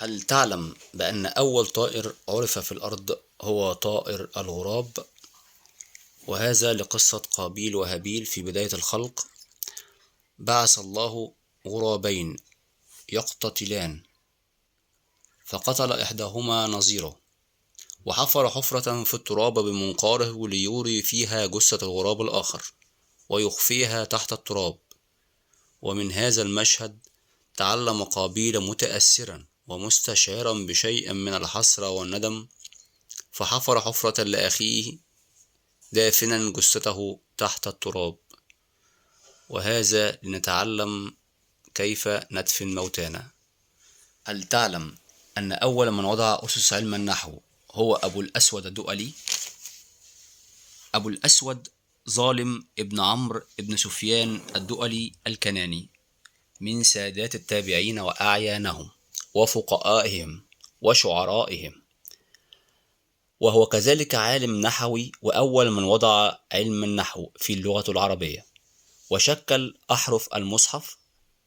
هل تعلم بأن أول طائر عُرف في الأرض هو طائر الغراب؟ وهذا لقصة قابيل وهابيل في بداية الخلق. بعث الله غرابين يقتتلان، فقتل إحداهما نظيره، وحفر حفرة في التراب بمنقاره ليوري فيها جثة الغراب الآخر ويخفيها تحت التراب. ومن هذا المشهد تعلم قابيل متأثرا ومستشعرا بشيء من الحسرة والندم، فحفر حفرة لأخيه دافنا جثته تحت التراب. وهذا لنتعلم كيف ندفن موتانا. هل تعلم أن أول من وضع أسس علم النحو هو أبو الأسود الدؤلي؟ أبو الأسود ظالم ابن عمرو ابن سفيان الدؤلي الكناني، من سادات التابعين وأعيانهم وفقهائهم وشعرائهم، وهو كذلك عالم نحوي وأول من وضع علم النحو في اللغة العربية، وشكل أحرف المصحف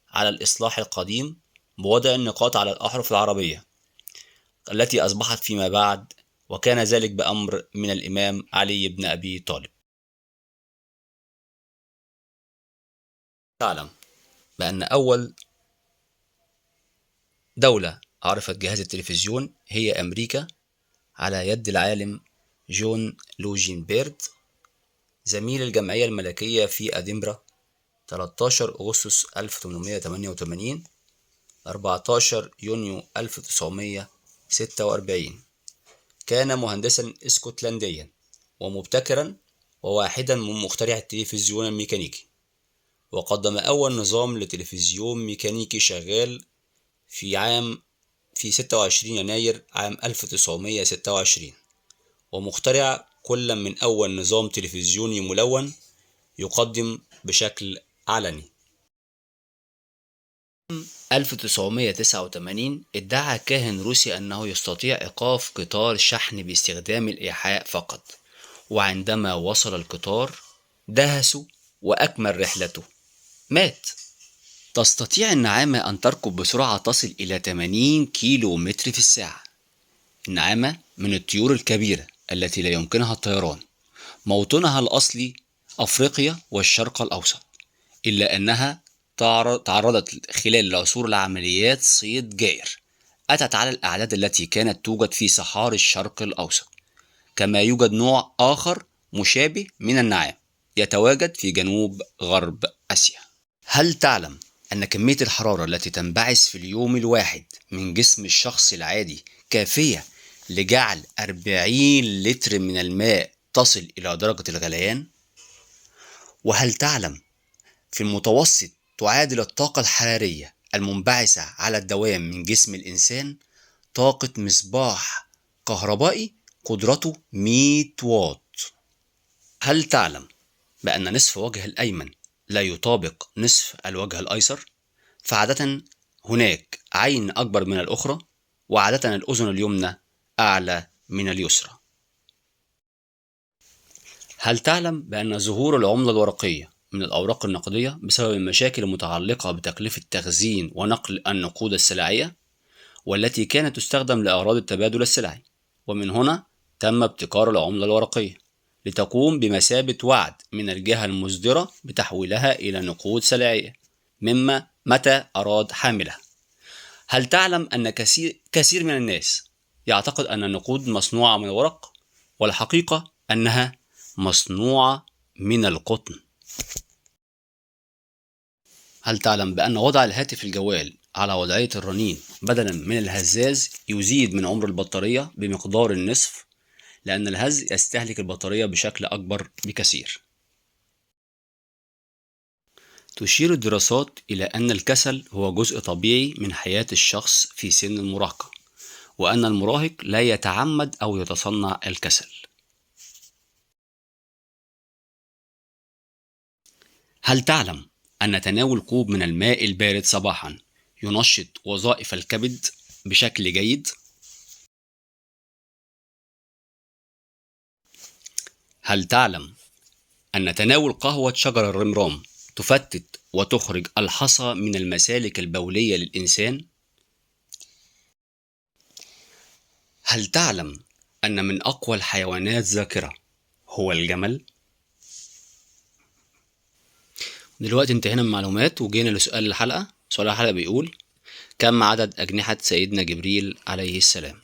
على الإصلاح القديم بوضع النقاط على الأحرف العربية التي أصبحت فيما بعد، وكان ذلك بأمر من الإمام علي بن أبي طالب. تعلم بأن أول دولة عرفت جهاز التلفزيون هي أمريكا على يد العالم جون لوجينبرد، زميل الجمعية الملكية في أدنبرا، 13 أغسطس 1888 14 يونيو 1946. كان مهندسا اسكتلنديا ومبتكرا وواحدا من مخترعي التلفزيون الميكانيكي، وقدم أول نظام لتلفزيون ميكانيكي شغال في 26 يناير عام 1926، ومخترع كل من أول نظام تلفزيوني ملون يقدم بشكل علني. 1989 ادعى كاهن روسي أنه يستطيع إيقاف قطار شحن باستخدام الإيحاء فقط، وعندما وصل القطار دهسه وأكمل رحلته مات. تستطيع النعامة أن تركض بسرعة تصل إلى 80 كيلو متر في الساعة. النعامة من الطيور الكبيرة التي لا يمكنها الطيران، موطنها الأصلي أفريقيا والشرق الأوسط، إلا أنها تعرضت خلال العصور لعمليات صيد جائر أتت على الأعداد التي كانت توجد في صحاري الشرق الأوسط. كما يوجد نوع آخر مشابه من النعام يتواجد في جنوب غرب آسيا. هل تعلم أن كمية الحرارة التي تنبعث في اليوم الواحد من جسم الشخص العادي كافية لجعل 40 لتر من الماء تصل إلى درجة الغليان؟ وهل تعلم في المتوسط تعادل الطاقة الحرارية المنبعثة على الدوام من جسم الإنسان طاقة مصباح كهربائي قدرته 100 واط؟ هل تعلم بأن نصف وجه الأيمن لا يطابق نصف الوجه الأيسر؟ فعادة هناك عين أكبر من الأخرى، وعادة الأذن اليمنى أعلى من اليسرى. هل تعلم بأن ظهور العملة الورقية من الأوراق النقدية بسبب المشاكل المتعلقة بتكلفة تخزين ونقل النقود السلعية، والتي كانت تستخدم لأغراض التبادل السلعي، ومن هنا تم ابتكار العملة الورقية لتقوم بمثابة وعد من الجهة المصدرة بتحويلها إلى نقود سلعية متى أراد حاملها. هل تعلم أن كثير من الناس يعتقد أن النقود مصنوعة من الورق، والحقيقة أنها مصنوعة من القطن؟ هل تعلم بأن وضع الهاتف الجوال على وضعية الرنين بدلا من الهزاز يزيد من عمر البطارية بمقدار النصف، لأن الهز يستهلك البطارية بشكل أكبر بكثير. تشير الدراسات إلى أن الكسل هو جزء طبيعي من حياة الشخص في سن المراهقة، وأن المراهق لا يتعمد أو يتصنع الكسل. هل تعلم أن تناول كوب من الماء البارد صباحا ينشط وظائف الكبد بشكل جيد؟ هل تعلم أن تناول قهوة شجر الرمرام تفتت وتخرج الحصى من المسالك البولية للإنسان؟ هل تعلم أن من أقوى الحيوانات ذاكرة هو الجمل؟ دلوقتي انتهينا من المعلومات وجينا لسؤال الحلقة. سؤال الحلقة بيقول: كم عدد أجنحة سيدنا جبريل عليه السلام؟